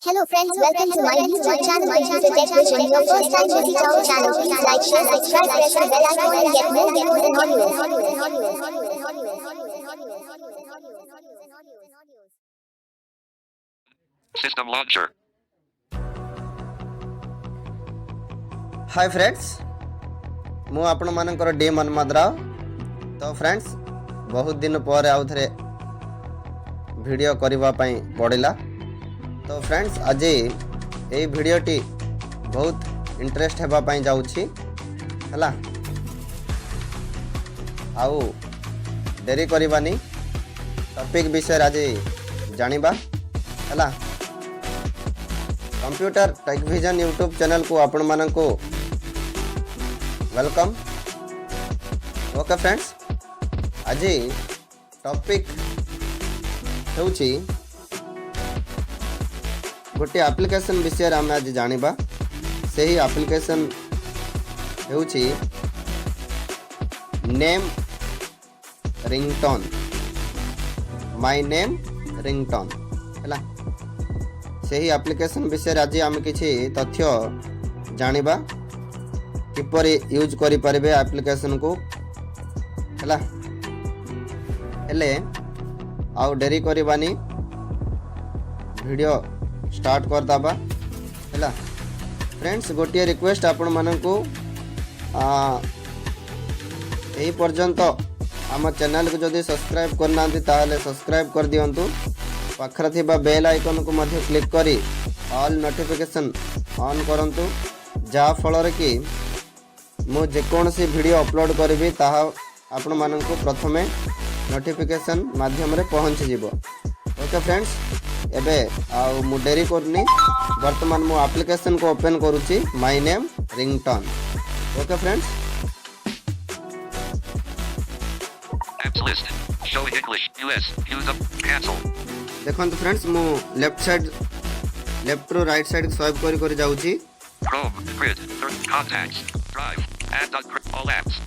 Hello friends, welcome to my YouTube channel. This is Tech Vision. Your first time visit our channel. Please like, share, subscribe, press the bell icon and get more videos and audios. System launcher. Hi friends मु आपण मानकर D मनमद Rao. तो friends बहुत दिन पर आउ थे video करबा पई पड़िला। तो फ्रेंड्स आज ये वीडियोटी बहुत इंटरेस्ट हेबा पई जाउछि हला। आउ देरी करबानी टॉपिक विषय आज जानिबा हला। Computer tech vision YouTube channel को आपण माननको वेलकम। ओके फ्रेंड्स आज टॉपिक होउछि गोटे एप्लिकेशन विषय आम आज जानिबा। से ही एप्लिकेशन होउछि name ringtone, my name ringtone हला। से ही एप्लिकेशन विषय आज आम किछि तथ्य जानिबा किपर यूज करि परिबे एप्लिकेशन को हला। हेले आउ डेरी करबानी वीडियो स्टार्ट कर दबा हला। फ्रेंड्स गोटे रिक्वेस्ट आपण माननको एही पर्यंत आम चैनल को जदि सब्सक्राइब करना ताहले सब्सक्राइब कर दियंतु। पाखरे थिबा बेल आइकन को मध्य क्लिक करी ऑल नोटिफिकेशन ऑन करंतु, जा फल कि मु जेकोसी वीडियो अपलोड करी ताहा आपण माननको प्रथमे नोटिफिकेशन माध्यम रे पहुंच जिवो। ओके फ्रेंड्स एबे आउ मु डेरी करनी वर्तमान मु एप्लिकेशन को ओपन करूची my name ringtone. Okay friends Apps list. Show English. US. Use up. Cancel. देखो फ्रेंड्स मु left to right side swipe करी जाउची। Chrome. Grid. Contacts. Drive. Add. All apps.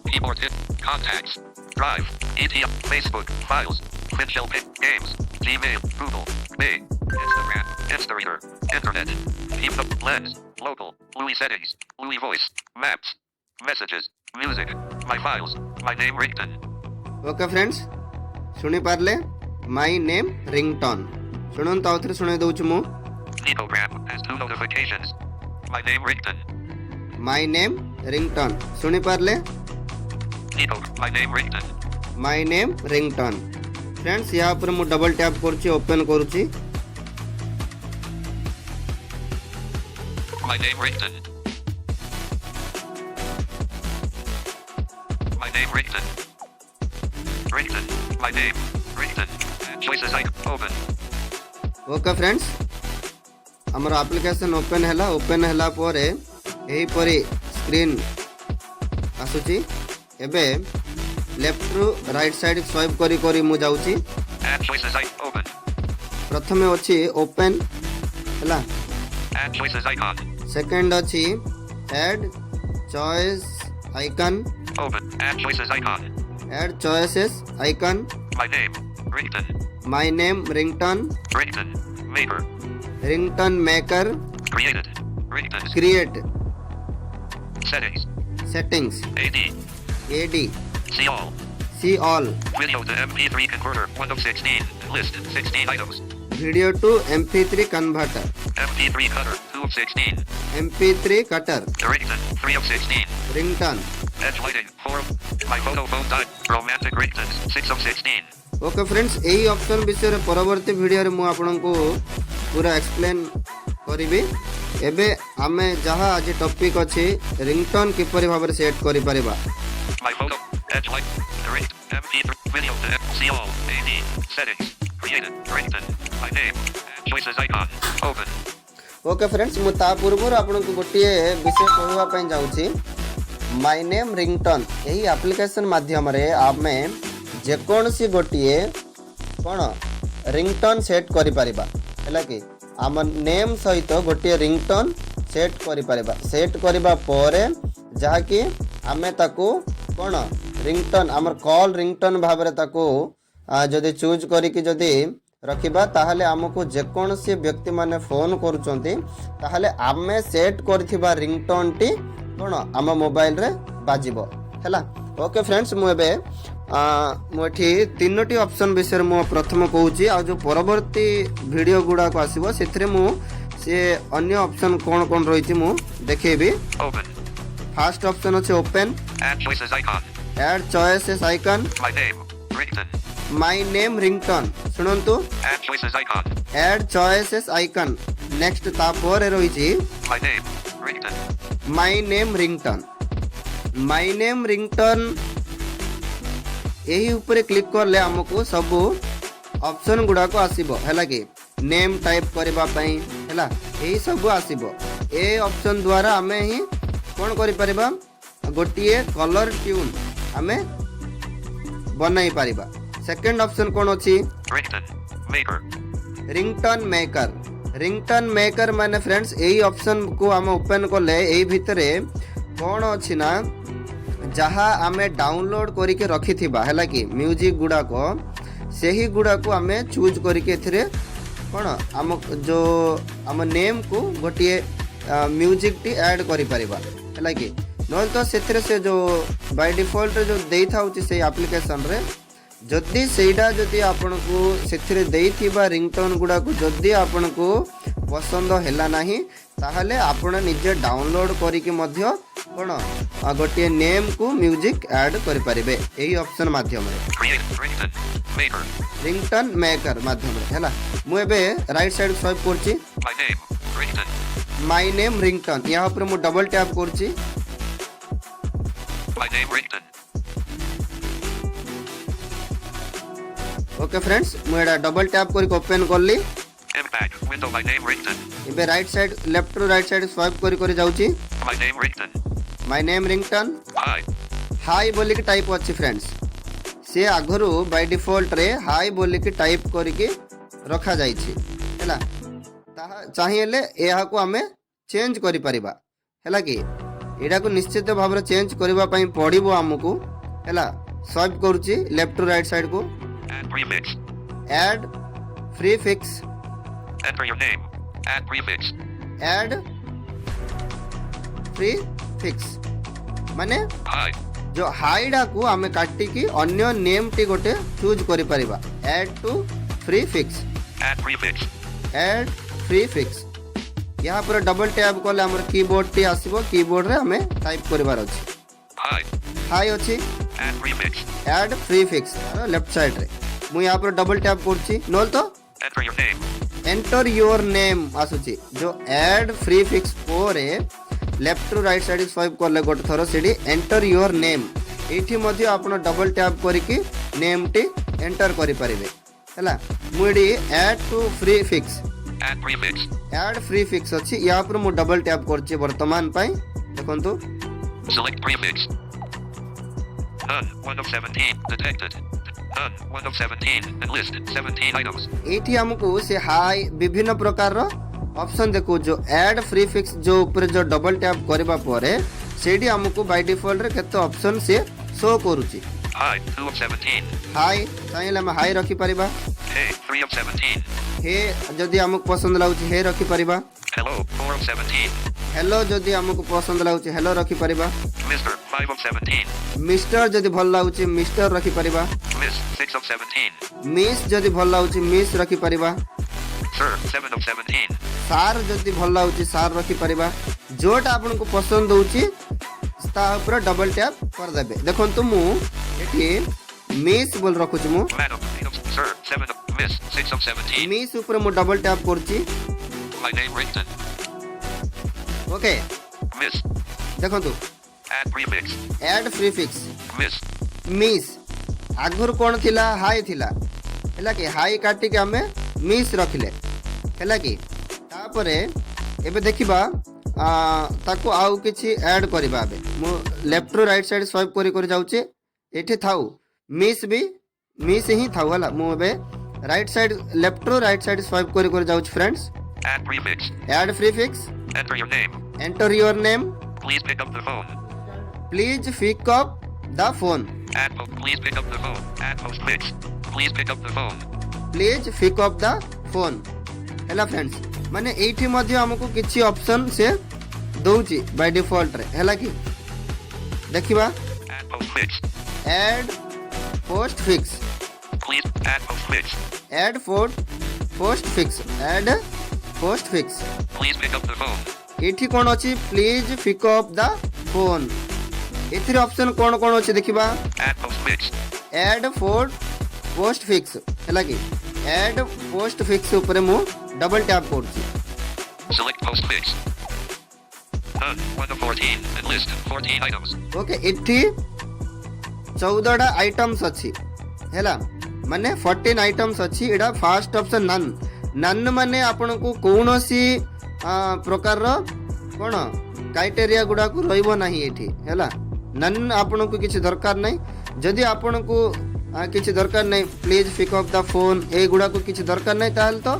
Keyboard hit. Contacts. Drive. ETL. Facebook. Files. Winshell. Games. Gmail. Google. Bing. Instagram. Instareader. Internet. Keep up. Lens. Local. Louis settings. Louis voice. Maps. Messages. Music. My files. My name ringtone. Okay friends सुनी Parle my name ringtone सुनन तो आउथरे सुने दउछु मु। Program has 2 notifications. My name ringtone. My name ringtone सुनी पारले My name ringtone. My name ringtone. Friends यहाँ पर मु डबल टैप करूची ओपन करूची। My name ringtone. My name ringtone. Ringtone. My name ringtone. Choices icon open. Okay friends हमर application open हैला परे एही परी स्क्रीन आसुची। एबे left to right side swipe करी मु जाउची। Add choices icon open. प्रथमे अछि ओपन हैला। Add choices icon. सेकंड अछि add choice icon. Open. Add choices icon. Add choices icon. My name ringtone. My name ringtone. Ringtone. Maker. Ringtone maker. Created. Ringtone. Create. Settings. Settings. AD. AD. See all. See all. Video to MP3 converter 1 of 16. List 16 items. Video to MP3 converter. MP3 cutter 2 of 16. MP3 cutter. Ringtone 3 of 16. Ringtone. Edge lighting 4. My photo phone type. Romantic ringtones 6 of 16. Okay friends यही option विषय परवर्ती video रे मु आपनको पूरा explain करिबी। एबे आमे जहा आज टॉपिक अछि रिंगटोन किपरि भाबरे सेट करि परिबा। My photo. Edge light. Ring. MP3 video to see all. AD. Settings. Created. Ringtone. My name. Choices icon. Open. Okay friends मु ता पूर्व आपनको गोटे विषय कहवा पई जाउची। माय नेम रिंगटोन यही एप्लिकेशन माध्यम रे आमे जेकोसी गोटे कौन रिंगटोन सेट करि परिबा हैला कि आम नेम सहित गोटे रिंगटोन सेट करि परिबा। सेट करिबा परे जहा कि आमे ताको कौन रिंगटोन आमर कॉल रिंगटोन भाबरे ताको जदि चूज करिकि जदि रखिबा ताहले हमको जेकोसी व्यक्ति माने फोन करूचंती ताहले आमे सेट करथिबा रिंगटोन टी कोन आम मोबाइल रे बाजिबो हैला। ओके फ्रेंड्स मु एबे मुठी तीनोटी ऑप्शन विषय मु प्रथम कहूची आ जो परवर्ती वीडियो गुडा को आसीबो सेथरे मु से अन्य ऑप्शन कोन कोन रहिची मु देखेबी। Open. फर्स्ट ऑप्शन अछि open, Add choices icon. Add choices icon, My name. Ringtone. My name ringtone सुनंतु Add choices icon. Add choices icon next तापर रहिची My name. Ringtone. My name ringtone. My name ringtone यही ऊपर click करले हमको सब option गुडा को आसीबो हैला कि नेम टाइप करबा पई हैला यही सब आसीबो। ए ऑप्शन द्वारा हमें ही कोन करि परिबा गोटिए कलर ट्यून हमें बनाई परिबा। सेकंड ऑप्शन कोन अछि Ringtone. Maker. Ringtone maker. Ringtone maker माने फ्रेंड्स यही ऑप्शन को हम ओपन करले एही भितरे कोन अछि ना जहाँ आमे डाउनलोड करके रखी थिबा हैला कि म्यूजिक गुडा को सही गुडा को आमे चूज करके एथिरे कोन आम जो आम नेम को गोटिए म्यूजिक टी ऐड करि परिबा हैला कि न तो सेथिरे से जो बाय डिफॉल्ट जो देई थाउची से एप्लीकेशन रे जदि सेटा जदि आपन को सेथिरे देई थिबा रिंगटोन गुडा को जदि आपन को पसंद हैला नाही ताहले आपण निजे डाउनलोड करिके मध्य कोन गोटिए नेम को म्यूजिक ऐड करि परिबे एही ऑप्शन माध्यम रे Create. Ringtone. Maker. Ringtone maker माध्यम रे हैला। मु एबे राइट साइड स्वाइप करची My name. Ringtone. My name ringtone यहाँ पर मु डबल टैप करची। My name. Ringtone. Okay friends मु एडा डबल टैप करके ओपन करली। Impact. Window. My name. Ringtone. एबे right side left to right side swipe करी जाउची। My name. Ringtone. My name ringtone Hi. High बोली की टाइप अच्छी फ्रेंड्स से आगरू बाय डिफॉल्ट रे हाई बोली की टाइप करके रखा जाइछि हैला। ताहा चाहिए यह को हमें चेंज करि परिबा हैला कि एडा को निश्चित भाव चेंज करबा पई पड़िबो हमकु हैला। स्वाइप करूची लेफ्ट टू राइट साइड को Add prefix. Add prefix Enter your name. Add prefix. Add free fix माने Hi. जो हाईडा को आमे काटी की अन्य नेम टी गोटे चूज करि परिबा। Add to prefix, Add prefix. Add prefix यहाँ पर डबल टैप कले हमर कीबोर्ड टी आसीबो। कीबोर्ड रे हमें टाइप करिवार अछि Hi. हाई अछि Add prefix. Add prefix left side रे मु यहाँ पर डबल टैप करछि नोल तो Enter your name. Enter your name आसुची जो ऐड फ्री फिक्स पोरे left to right side swipe करले गोटे थरो सेडी एंटर योर नेम एठी मध्ये आपण डबल टैप करके नेम टी एंटर करि परिबे हैला। मुडी add to prefix Add prefix. Add prefix अछि यहाँ पर मु डबल टैप करछि वर्तमान पई देखंतु Select prefix. None. 1 of 17. Detected. None. 1 of 17. Enlist. 17 items. एठी हमको से हाई विभिन्न प्रकार रो ऑप्शन देखो जो ऐड फ्री फिक्स जो ऊपर जो डबल टैप करबा परे सेडी हमको बाय डिफॉल्ट रे केते ऑप्शन से शो करूची। Hi. 2 of 17. हाई चाहिए हम हाई रखी परिबा। Hey. 3 of 17. हे जदि हमको पसंद लाउची हे रखी परिबा। Hello. 4 of 17. हेलो जदि हमको पसंद लाउची हेलो रखी परिबा। Mr. 5 of 17. मिस्टर जदि भल लाउची मिस्टर रखी परिबा। Miss. 6 of 17. मिस जदि भल लाउची मिस रखी परिबा। Sir. 7 of 17. सार जदि भल लाउची सार रखी परिबा। जोटा आपन को पसंद होउची ता ऊपर डबल टैप कर देबे। देखंतु मु एठी मिस बोल रखुची मु Madam. 8 of Sir. 7 of Miss. 6 of 17. Miss ऊपर मु डबल टैप करची। My name. Ringtone. Okay Miss. देखंतु Add prefix. Add prefix Miss. Miss आगुर कोन थिला हाई थिला हैला कि हाई काटी के हमें मिस रखले हैला कि तापरे एबे देखिबा ताको आउ किछि ऐड करबा। बे मु left to right side swipe करी जाउची एठी थाउ मिस भी मिस ही थाउ हला। मु एबे right side left to right side swipe करी जाउची friends. Add prefix. Add prefix Enter your name. Enter your name Please pick up the phone. Please pick up the phone Please pick up the phone. Add postfix. Please pick up the phone. Please pick up the phone हैला friends माने एठी मध्ये हमको किछि option से दउची by default रे हैला कि देखिबा Add post fix. Add post fix Please add post fix. Add post fix add post fix Please pick up the phone. एठी कोन अछि please pick up the phone एथिर ऑप्शन कोन कोन अछि देखिबा Add post fix. Add post fix हैला कि ऐड पोस्ट फिक्स ऊपर मु डबल टैप करछि Select post fix. 1 of 14 and list 14 items. Okay एठी 14टा आइटम्स अछि हैला माने 14 आइटम्स अछि एडा फर्स्ट ऑप्शन नन नन माने आपन को कोनोसी प्रकार रो कोन क्राइटेरिया गुडा को रहइबो नाही एठी हैला नन आपन को किछि दरकार नै जदि आपन को किछि दरकार नै please pick up the phone ए गुडा को किछि दरकार नै ताल तो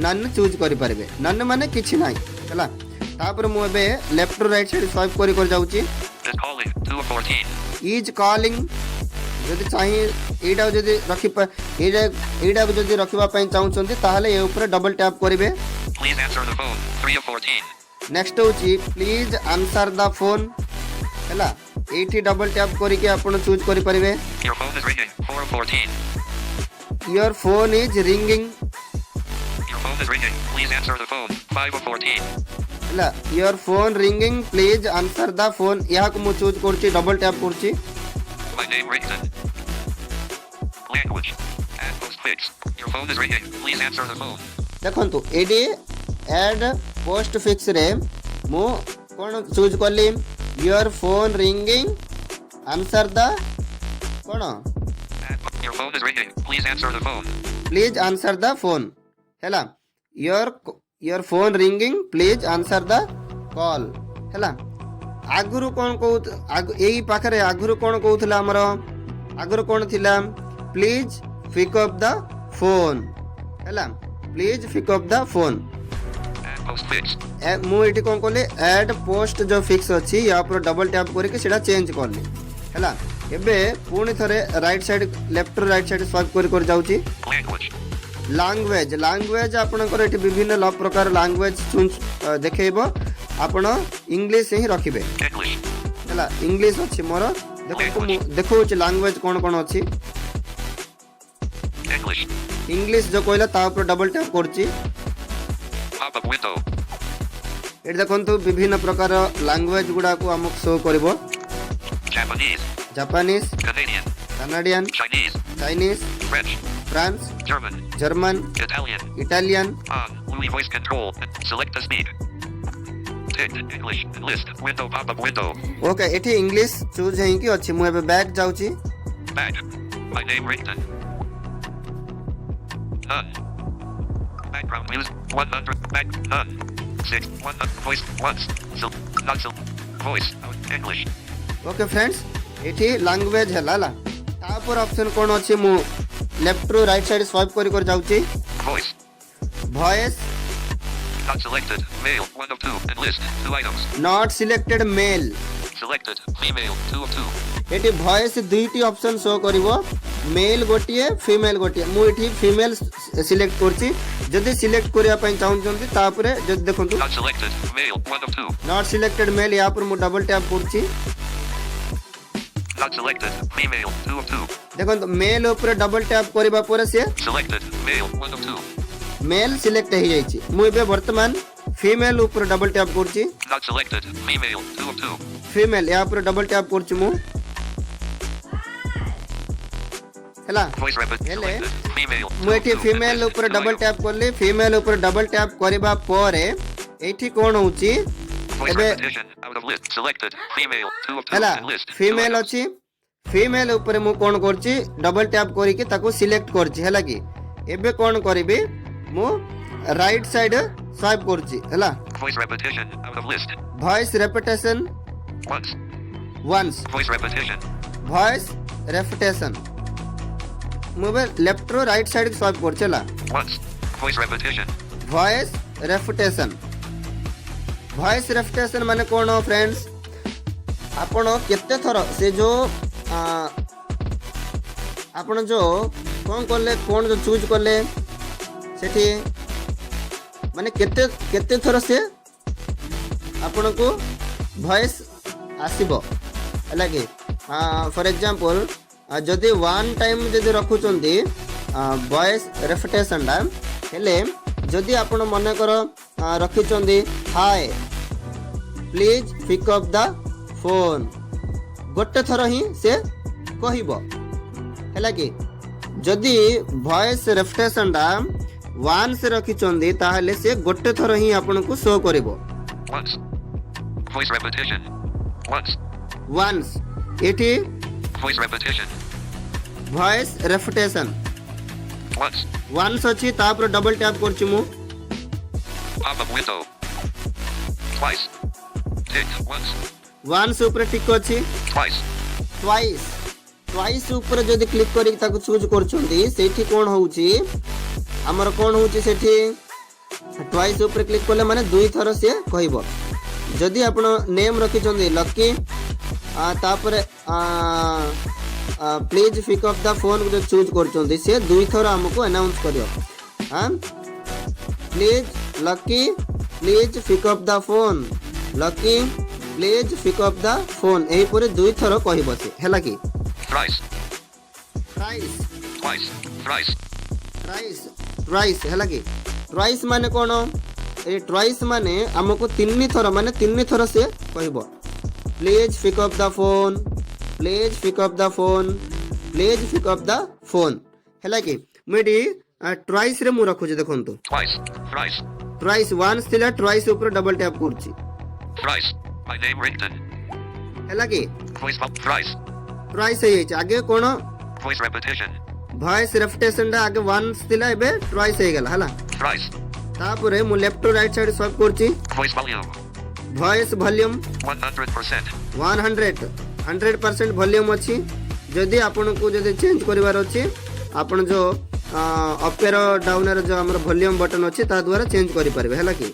नन चूज करि परबे नन माने किछि नै हैला तापर मु एबे left to right side swipe करि कर जाउची Is calling 2 of 14. Is calling जदि चाहि एडा जदि रखि एडा जदि रखिबा पई चाहउछन्ती ताहाले ए ऊपर डबल टैप करिवे Please answer the phone 3 of 14. Next होची प्लीज आंसर द फोन हैला एठी डबल टैप करि के आपण चूज करि परिवे Your phone is ringing 4 of 14. Your phone is ringing Your phone is ringing. Please answer the phone 5 of 14. हैला your phone ringing please answer the phone यहा को मु चूज करछि डबल टैप करछि My name ringtone. Language. Add post fix. Your phone is ringing. Please answer the phone. देखंतु एडी add post fix रे मु कोन चूज करली your phone ringing answer the कोन Your phone is ringing. Please answer the phone. Please answer the phone हैला your phone ringing please answer the call हैला आगुरु कोन कहू एई पाखरे आगुरु कोन कहउथला हमर आगुरु कोन थिला please pick up the phone हैला please pick up the phone Add post fix. मु एठी कोन कहले ऐड पोस्ट जो फिक्स अछि या पर डबल टैप करके सेटा चेंज करली हैला एबे पुणी थरे right side left right side swipe कर जाउची Language. लैंग्वेज आपनकर एठी विभिन्न प्रकार लैंग्वेज देखैबो आपण इंग्लिश ही रखिबे English. हैला इंग्लिश अछि मोर देखो लैंग्वेज कोन कोन अछि English. इंग्लिश जो कहला ता ऊपर डबल टैप करछि Pop up window. एठी देखंतु विभिन्न प्रकार लैंग्वेज गुडा को हमक शो करबो Japanese. Japanese Canadian. Canadian Chinese. Chinese French. France German. German Italian. Italian On. Louis voice control. Select the speed. Ticked. English. List. Window. Pop up window. Okay एठी English choose हेई कि अछि मु एबे back जाउची Back. My name ringtone. None. Background music. 100. Back. None. 6. 100. Voice. Once. So. Not so. Voice. English. Okay friends एठी language हैला ला तापर ऑप्शन कोन अछि मु left to right side swipe कर जाउची Voice. Voice Not selected. Male. 1 of 2. And list. 2 items. Not selected male Selected. Female. 2 of 2. एठी वॉइस दुईटी ऑप्शन शो करिवो मेल गोटिए फीमेल गोटिए मु एठी फीमेल सिलेक्ट करछि जदि सिलेक्ट करिया पय चाहउछन्ती तापरे जदि देखंतु Not selected. Male. 1 of 2. Not selected male या पर मु डबल टैप करछि Not selected. Female. 2 of 2. देखंतु मेल ऊपर डबल टैप करिबा पर से Selected. Male. 1 of 2. Mail select हे जाइछि मु एबे वर्तमान फीमेल ऊपर डबल टैप करछि Not selected. Female. 2 of 2. Female या पर डबल टैप करछि मु हैला Voice repeat. Hele. Selected. Female. मु एठी फीमेल ऊपर डबल टैप करली फीमेल ऊपर डबल टैप करिबा परे एठी कोन होउची Voice एबे repetition. Out of list. Selected. Female. 2 of 2. हैला And list. 2 female items. अछि फीमेल ऊपर मु कोन करछि डबल टैप करि के ताको सिलेक्ट करछि हैला कि एबे कोन करबी मु राइट साइड स्वाइप करछि हैला Voice repetition. Out of list. Voice repetition Once. Once Voice repetition. Voice repetition मु बे लेफ्ट रो राइट साइड स्वाइप करछि हैला Once. Voice repetition. Voice repetition voice repetition माने कोन हो फ्रेंड्स आपण केते थरो से जो आपण जो कौन कले कौन जो चूज कले सेठी माने केते केते थर से आपण को वॉइस आसीबो हलाकि फॉर एग्जांपल जदि वन टाइम जदि रखुचंदी वॉइस रेपिटेशन दा हेले जदि आपण मन कर रखिचंदी hi please pick up the phone गोटे थर ही से कहबो हैला कि जदि वॉइस रेपिटेशन दा वन से रखिचंदी ताहले से गोटे थर ही आपन को शो करबो once. Voice repetition. Once. Once एठी Voice repetition. Voice repetition Once. Once अछि तापर डबल टैप करछि मु Pop-up window. Twice. Tick once. Once ऊपर टिक अछि Twice. ट्वाइस ट्वाइस ऊपर जदि क्लिक करी ताको चूज करछंदी सेठी कोन होउची हमर कोन होउची सेठी ट्वाइस ऊपर क्लिक करले माने दुई थर से कहबो जदि आपण नेम रखिचंदी लकी तापर please pick up the phone जो चूज करछंदी से दुई थर हमको अनाउंस करियो हां please Lucky please pick up the phone Lucky please pick up the phone एही परे दुई थर कहबो से हैला कि Thrice. ट्राइस Twice. Thrice. ट्राइस ट्राइस हैला कि ट्राइस माने कोन ए ट्राइस माने हमको तीन थर माने तीन थर से कहबो please pick up the phone please pick up the phone please pick up the phone हैला कि मेडी ट्राइस रे मु रखु जे देखंतु Twice. Thrice. ट्राइस वंस थिला ट्राइस ऊपर डबल टैप करछि Thrice. My name ringtone. हैला कि Voice pop. Thrice. ट्राइस हे आगे कोन Voice repetition. वॉइस रेपिटेशन दा आगे वंस थिला एबे ट्वाइस हे गेला हला Thrice. तापरे मु left to right side swipe करछि Voice volume. Voice volume 100%. 100% volume अछि जदि आपन को जदि चेंज करिवार अछि आपन जो अपर डाउन रे जो हमर वॉल्यूम बटन अछि ता द्वारा चेंज करि परबे हला कि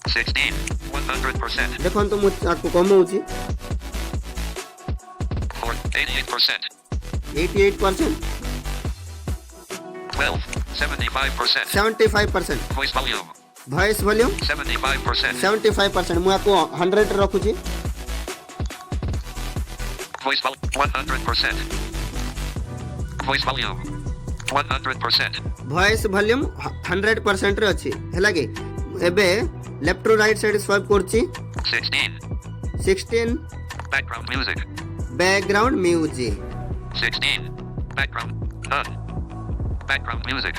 16. 100%. देखन तो मु आपको कमौछि 88%. 88% 12. 75%. 75% Voice volume. Voice volume 75%. 75% मु आपको 100 रखुछि Voice volume. 100%. Voice volume. 100%. Voice volume 100% रे अछि हला कि एबे left to right side swipe करछि 16. 16 Background music. Background music 16. Background. None. Background music.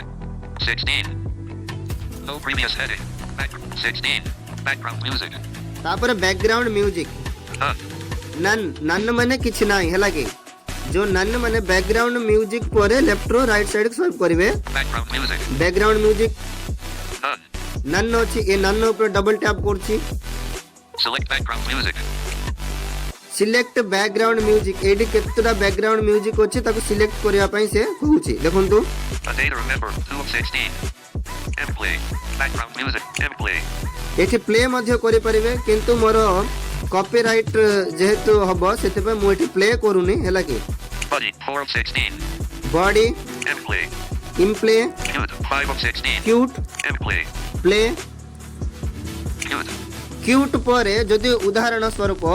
16. No previous heading. 16. Background music. तापर background music None. None none माने किछ नाही हला कि जो नन माने बैकग्राउंड म्यूजिक परे लेफ्ट रो राइट साइड स्वाइप करिवे Background music. Background music None. None अछि ए नन ऊपर डबल टैप करछि Select background music. Select background music एडी केतरा बैकग्राउंड म्यूजिक अछि ताको सिलेक्ट करिया पई से कहूछि देखंतु A day to remember. 2 of 16. Play. Background music. Play. एठी प्ले मध्ये करि परिवे किंतु मोर कॉपीराइट जेहेतु हबो सेते पे मु एठी प्ले करूनी हला कि Buddy. 4 of 16. Body Play. In play Cute. 5 of 16. Cute Play. Play Cute. Cute परे जदि उदाहरण स्वरूप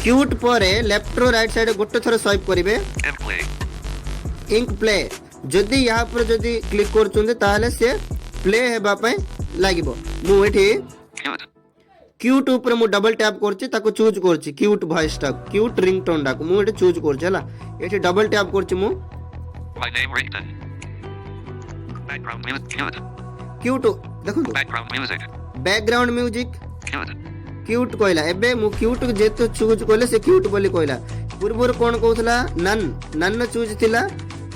क्यूट परे लेफ्ट रो राइट साइड गोटे थर स्वाइप करिवे Play. इंक प्ले जदि यहाँ पर जदि क्लिक करछुंदे ताहले से प्ले हेबा पई लागिबो मु एठी Cute. क्यूट ऊपर मु डबल टैप करछि ताको चूज करछि क्यूट वॉइस टा क्यूट रिंगटोन टा मु एठी चूज करछि हला एठी डबल टैप करछि मु My name ringtone. Background music. Cute. Cute देखंतु Background music. Background music Cute. Cute कहला एबे मु क्यूट जेतो चूज करले से क्यूट बोली कहला पूर्वर कोन कहउतला नन नन चूज थिला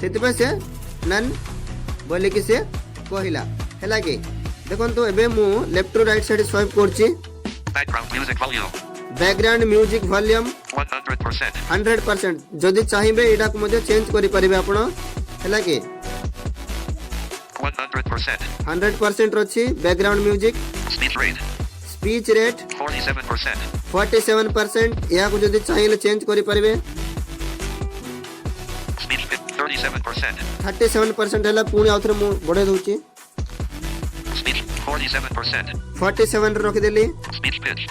सेति पे से नन बोली कि से कहला हैला कि देखंतु एबे मु left to right side swipe करछि Background music volume. Background music volume 100%. 100% जदि चाहिबे एडा को मध्ये चेंज करि परिबे आपण हैला कि 100%. 100% रछि background music Speech rate. Speech rate 47%. 47% या को जदि चाहिले चेंज करि परिबे Speech rate. 37%. 37% ହେଲା ପୁଣି ଆଉଥରେ ମୁଁ ବଢେଇ ଦଉଛି Speech 47%. 47 ରେ ରଖିଦେଲି Speech pitch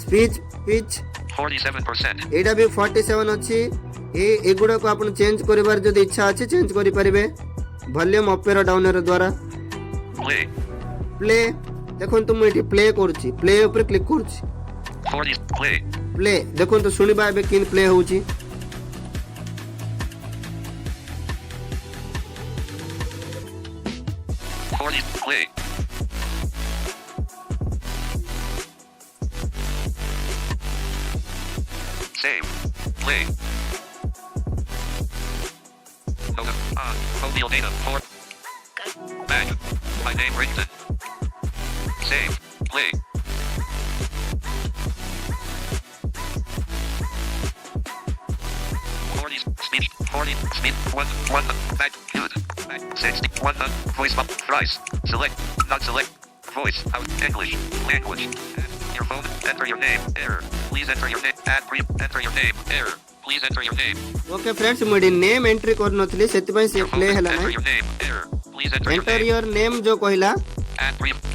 ସ୍ପିଚ୍ ପିଚ୍ 47%. ଏଇଟା ବି 47 ଅଛି ଏଗୁଡ଼ାକୁ ଆପଣ ଚେଞ୍ଜ କରିବାର ଯଦି ଇଚ୍ଛା ଅଛି ଚେଞ୍ଜ କରିପାରିବେ ଭଲ୍ୟୁମ୍ ଅପ୍ ଏର ଡାଉନ୍ ଏର ଦ୍ୱାରା Play ପ୍ଲେ ଦେଖନ୍ତୁ ମୁଁ ଏଠି ପ୍ଲେ କରୁଛି ପ୍ଲେ ଉପରେ କ୍ଲିକ୍ କରୁଛି 40. Play ପ୍ଲେ ଦେଖନ୍ତୁ ଶୁଣିବା ଏବେ କେମିତି ପ୍ଲେ ହେଉଛି Play save. Play. Mobile data for back. My name ringtone. Save. Play. Speech 40 speed 1 back good back 60 1 voice up thrice select not select voice out English language your phone enter your name error please enter your name enter your name error please enter your name okay friends मुझे name entry कर नथली सेति पई से play हला enter नै your name error please enter your enter name your name जो कहला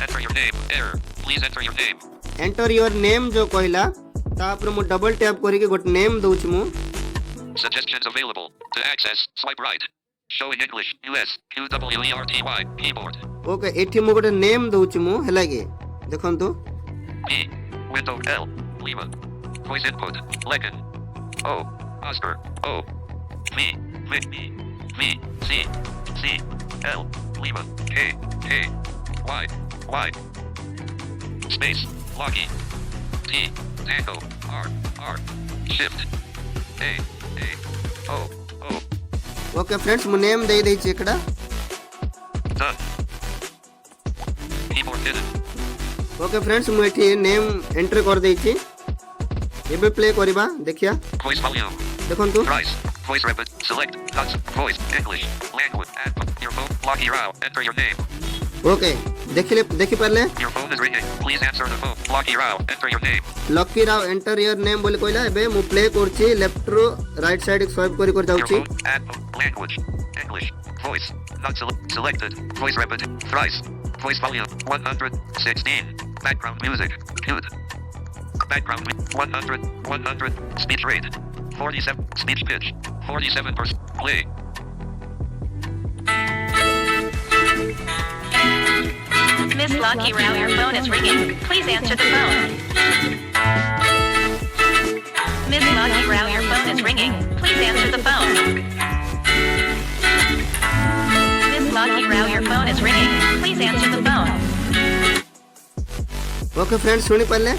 enter your name error please enter your name enter your name जो कहला ता पर मु डबल टैप करी के गोट नेम दउछ मु suggestions available to access swipe right showing English US QWERTY keyboard okay एठी मु गोटे नेम दउछ मु हला के देखंतु B window L Lima voice input Legan O Oscar O V C L Lima K Y space Locky T Tango R Shift A O okay friends मु name दे दै छी एकड़ा done keyboard hidden okay friends मु एठी name enter कर दै छी एबे play करबा देखिया voice volume देखंतु price voice repeat select dots voice English language add your phone Locky Rao enter your name okay देखि परले your phone is ringing please answer the phone Locky Rao enter your name lucky Rao enter your name बोली कहला एबे मु play करछि left रो right side swipe कर your जाउछि phone add language English voice not selected voice repeat thrice voice volume 116 background music good background 100 speech rate 47 speech pitch 47% play Miss Lucky Rao, your phone is ringing. Please answer the phone. Miss Lucky Rao, your phone is ringing. Please answer the phone. Miss Lucky Rao, your phone is ringing. Please answer the phone. Okay friends सुनी परले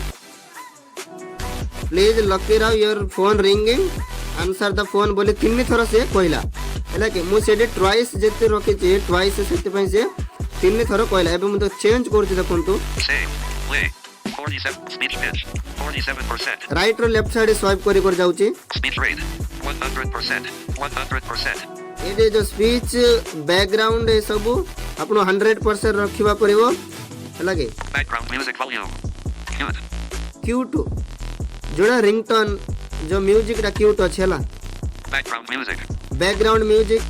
please lucky Rao your phone ringing answer the phone बोली तीन थर से कहला हला कि मु सेडे ट्वाइस जेते रखि छी ट्वाइस सेते पई से तीन थर कहला एबे मु तो चेंज करछि देखंतु save play 47 speech pitch 47% right to left side swipe करी कर जाउछि speech rate 100% एडे जो स्पीच बैकग्राउंड ए सब आपण 100% रखिबा परबो हला कि background music volume good cute जोड़ा रिंगटोन जो म्यूजिक रा क्यूट अछि हला background music background music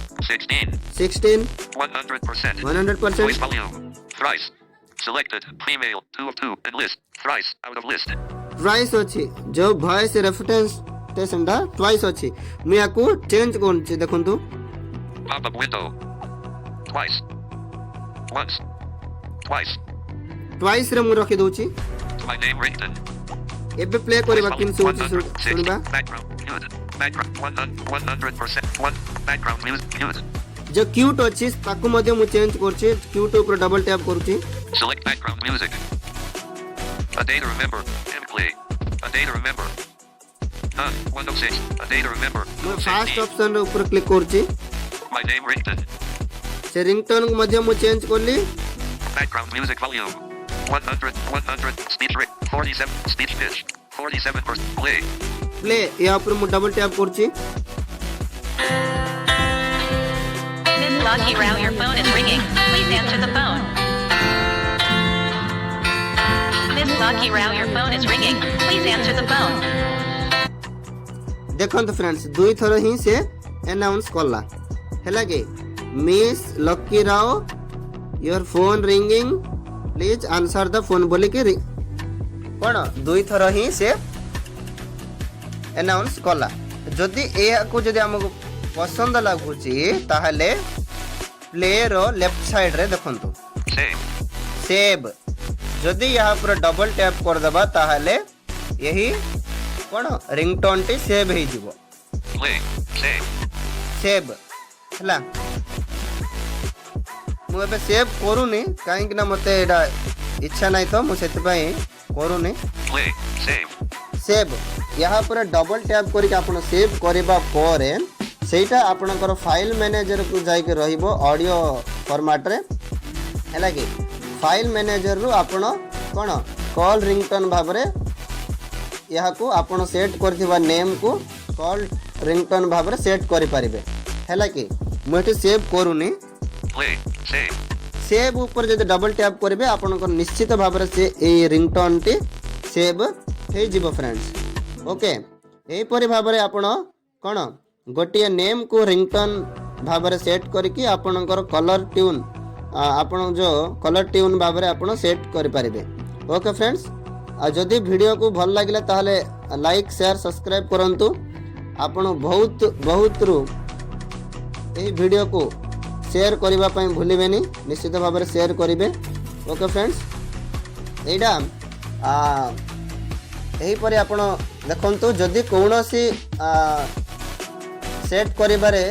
16 100% 100% voice volume thrice selected female 2 of 2 and list thrice out of list twice अछि जो वॉइस रेफरेंस स्टेशन दा ट्वाइस अछि मु याकू चेंज कोनछि देखंतु pop up window twice once twice twice रे मु रखि दोछि my name ringtone एबे प्ले करबा किन सुनबा background good background 100% one background music good जो क्यूट अछि ताकू मध्ये मु चेंज करछि क्यूट ऊपर डबल टैप करछि select background music a day to remember and play a day to remember 106 a day to remember मु फास्ट ऑप्शन रे ऊपर क्लिक करछि my name ringtone से रिंगटोन मध्ये मु चेंज करली background music volume 100 speech rate 47 speech pitch 47% play play या ऊपर मु डबल टैप करछि Miss Lucky Rao, your phone is ringing. Please answer the phone. Miss Lucky Rao, your phone is ringing. Please answer the phone. देखंतु friends दुई थर ही से announce करला है कि miss lucky Rao your phone ringing please answer the phone बोली कि कौन 2 थर ही से अनाउंस कला जदि को जदि हमको पसंद लगुची ताहले प्ले रो लेफ्ट साइड रे देखंतु सेव जदि यहाँ पर डबल टैप कर दबा ताहले यही कौन रिंगटोन टी सेव हो जीवो सेव हला मु एबे सेव करूनी काहे कि ना मते एडा इच्छा नाही तो मु सेति पई करूनी सेव यहाँ पर डबल टैप करके आपण सेव करबा परे सेटा आपणकर फाइल मैनेजर को जाई के रहिबो ऑडियो फॉर्मेट रे हैला कि फाइल मैनेजर रु आपण कोन कॉल रिंगटोन भाव रे यहाँ को आपण सेट करथिबा नेम को कॉल रिंगटोन भाव रे सेट करि परिबे हैला कि मोठी सेव करूनी सेव ऊपर जदि डबल टैप करिवे आपणकर निश्चित भाव रे से ए रिंगटोन टी सेव हे जीवो फ्रेंड्स ओके एही परि भाव रे आपण कोन गोटे नेम को रिंगटोन भाव रे सेट करके आपणकर कलर ट्यून आपण जो कलर ट्यून भाव रे आपण सेट करि परिबे ओके फ्रेंड्स जदि वीडियो को भल लागिला ताहले लाइक शेयर सब्सक्राइब करंतु आपण बहुत बहुत रु एही वीडियो को शेयर करबा पई भूलिबेनी निश्चित भाव रे शेयर करिवे ओके फ्रेंड्स एडा एही परे आपण देखंतु जदि कोनोसी सेट करिबारे